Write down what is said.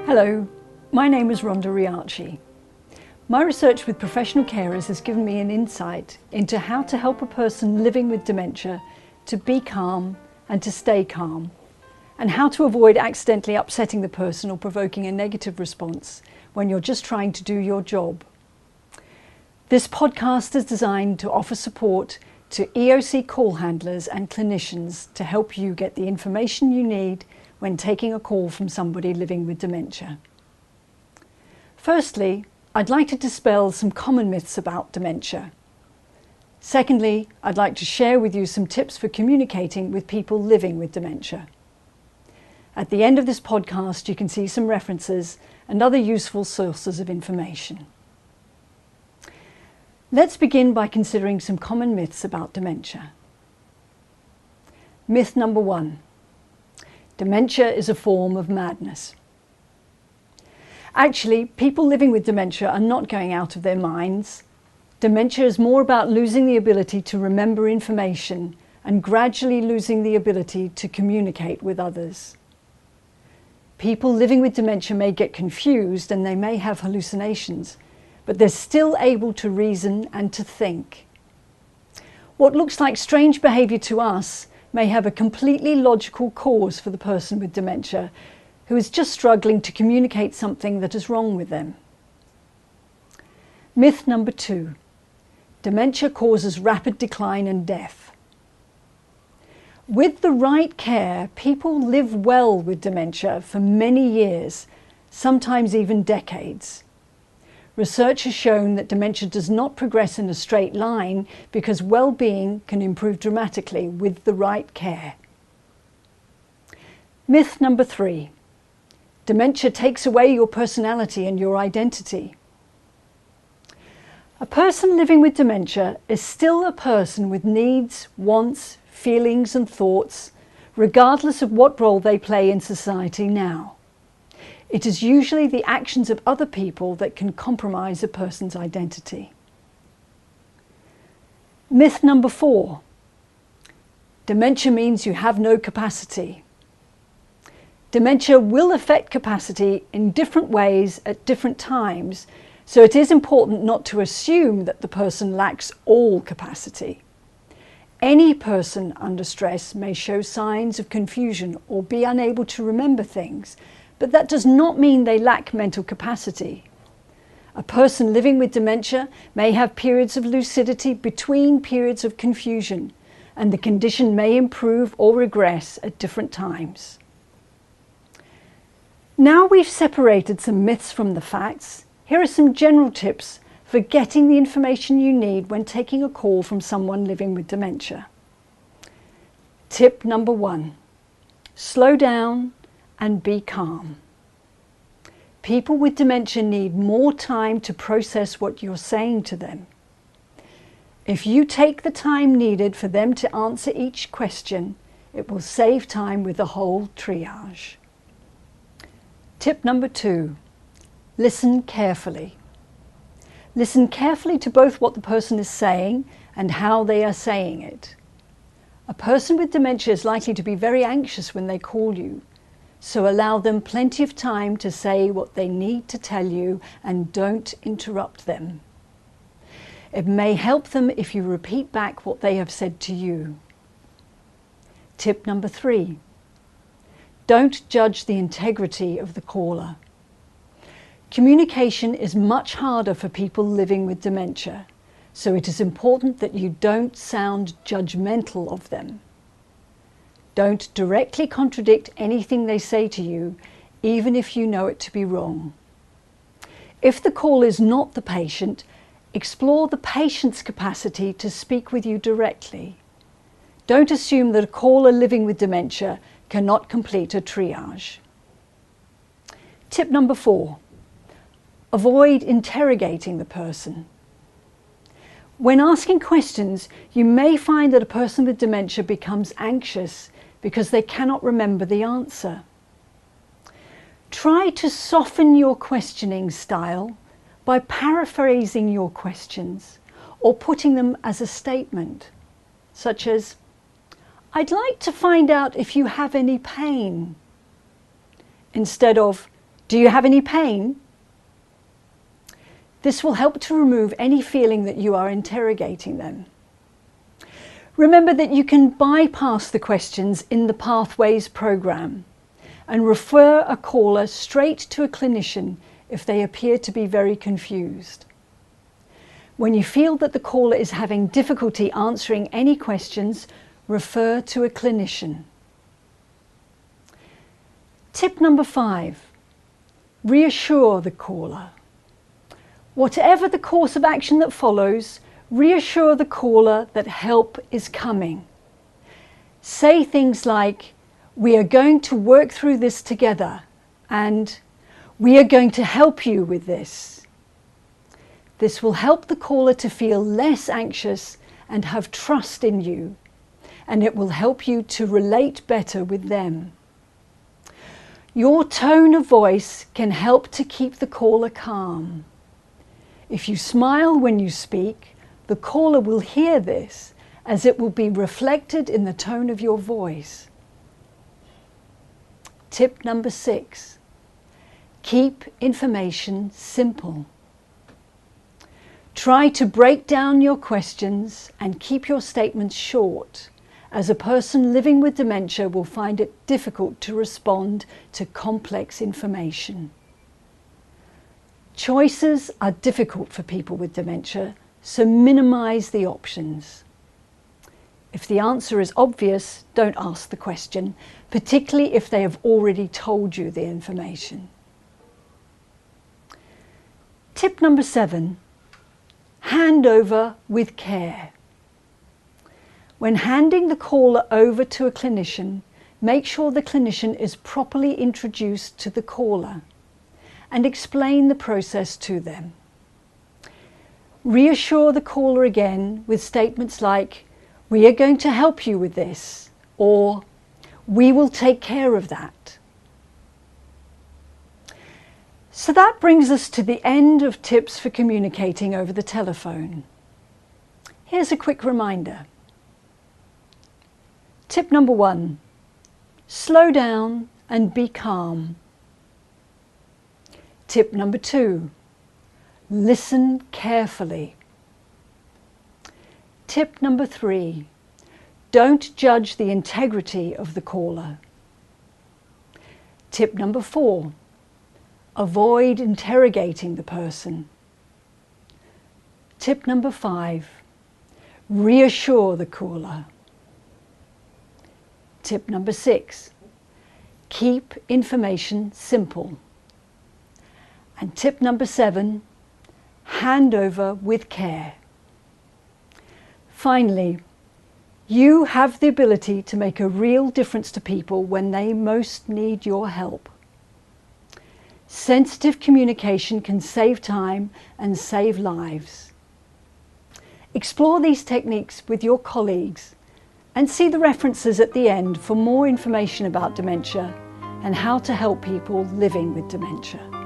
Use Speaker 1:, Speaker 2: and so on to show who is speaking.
Speaker 1: Hello, my name is Rhonda Reassure. My research with professional carers has given me an insight into how to help a person living with dementia to be calm and to stay calm, and how to avoid accidentally upsetting the person or provoking a negative response when you're just trying to do your job. This podcast is designed to offer support to EOC call handlers and clinicians to help you get the information you need when taking a call from somebody living with dementia. Firstly, I'd like to dispel some common myths about dementia. Secondly, I'd like to share with you some tips for communicating with people living with dementia. At the end of this podcast, you can see some references and other useful sources of information. Let's begin by considering some common myths about dementia. Myth number 1. Dementia is a form of madness. Actually, people living with dementia are not going out of their minds. Dementia is more about losing the ability to remember information and gradually losing the ability to communicate with others. People living with dementia may get confused and they may have hallucinations, but they're still able to reason and to think. What looks like strange behaviour to us may have a completely logical cause for the person with dementia who is just struggling to communicate something that is wrong with them. Myth number 2. Dementia causes rapid decline and death. With the right care, people live well with dementia for many years, sometimes even decades. Research has shown that dementia does not progress in a straight line because well-being can improve dramatically with the right care. Myth number 3. Dementia takes away your personality and your identity. A person living with dementia is still a person with needs, wants, feelings and thoughts, regardless of what role they play in society now. It is usually the actions of other people that can compromise a person's identity. Myth number 4. Dementia means you have no capacity. Dementia will affect capacity in different ways at different times, so it is important not to assume that the person lacks all capacity. Any person under stress may show signs of confusion or be unable to remember things, but that does not mean they lack mental capacity. A person living with dementia may have periods of lucidity between periods of confusion, and the condition may improve or regress at different times. Now we've separated some myths from the facts, here are some general tips for getting the information you need when taking a call from someone living with dementia. Tip number 1. Slow down and be calm. People with dementia need more time to process what you're saying to them. If you take the time needed for them to answer each question, it will save time with the whole triage. Tip number 2. Listen carefully. Listen carefully to both what the person is saying and how they are saying it. A person with dementia is likely to be very anxious when they call you, so allow them plenty of time to say what they need to tell you and don't interrupt them. It may help them if you repeat back what they have said to you. Tip number 3. Don't judge the integrity of the caller. Communication is much harder for people living with dementia, so it is important that you don't sound judgmental of them. Don't directly contradict anything they say to you, even if you know it to be wrong. If the call is not the patient, explore the patient's capacity to speak with you directly. Don't assume that a caller living with dementia cannot complete a triage. Tip number 4. Avoid interrogating the person. When asking questions, you may find that a person with dementia becomes anxious because they cannot remember the answer. Try to soften your questioning style by paraphrasing your questions or putting them as a statement, such as, "I'd like to find out if you have any pain," instead of, Do you have any pain? This will help to remove any feeling that you are interrogating them. Remember that you can bypass the questions in the Pathways program and refer a caller straight to a clinician if they appear to be very confused. When you feel that the caller is having difficulty answering any questions, refer to a clinician. Tip number 5, reassure the caller. Whatever the course of action that follows, reassure the caller that help is coming. Say things like, "We are going to work through this together," and "We are going to help you with this." This will help the caller to feel less anxious and have trust in you, and it will help you to relate better with them. Your tone of voice can help to keep the caller calm. If you smile when you speak, the caller will hear this, as it will be reflected in the tone of your voice. Tip number 6, keep information simple. Try to break down your questions and keep your statements short, as a person living with dementia will find it difficult to respond to complex information. Choices are difficult for people with dementia, so minimize the options. If the answer is obvious, don't ask the question, particularly if they have already told you the information. Tip number 7, hand over with care. When handing the caller over to a clinician, make sure the clinician is properly introduced to the caller and explain the process to them. Reassure the caller again with statements like, "We are going to help you with this," or "We will take care of that." So that brings us to the end of tips for communicating over the telephone. Here's a quick reminder. Tip number 1, slow down and be calm. Tip number 2, listen carefully. Tip number 3, don't judge the integrity of the caller. Tip number 4, avoid interrogating the person. Tip number 5, reassure the caller. Tip number 6, keep information simple. And tip number 7, hand over with care. Finally, you have the ability to make a real difference to people when they most need your help. Sensitive communication can save time and save lives. Explore these techniques with your colleagues and see the references at the end for more information about dementia and how to help people living with dementia.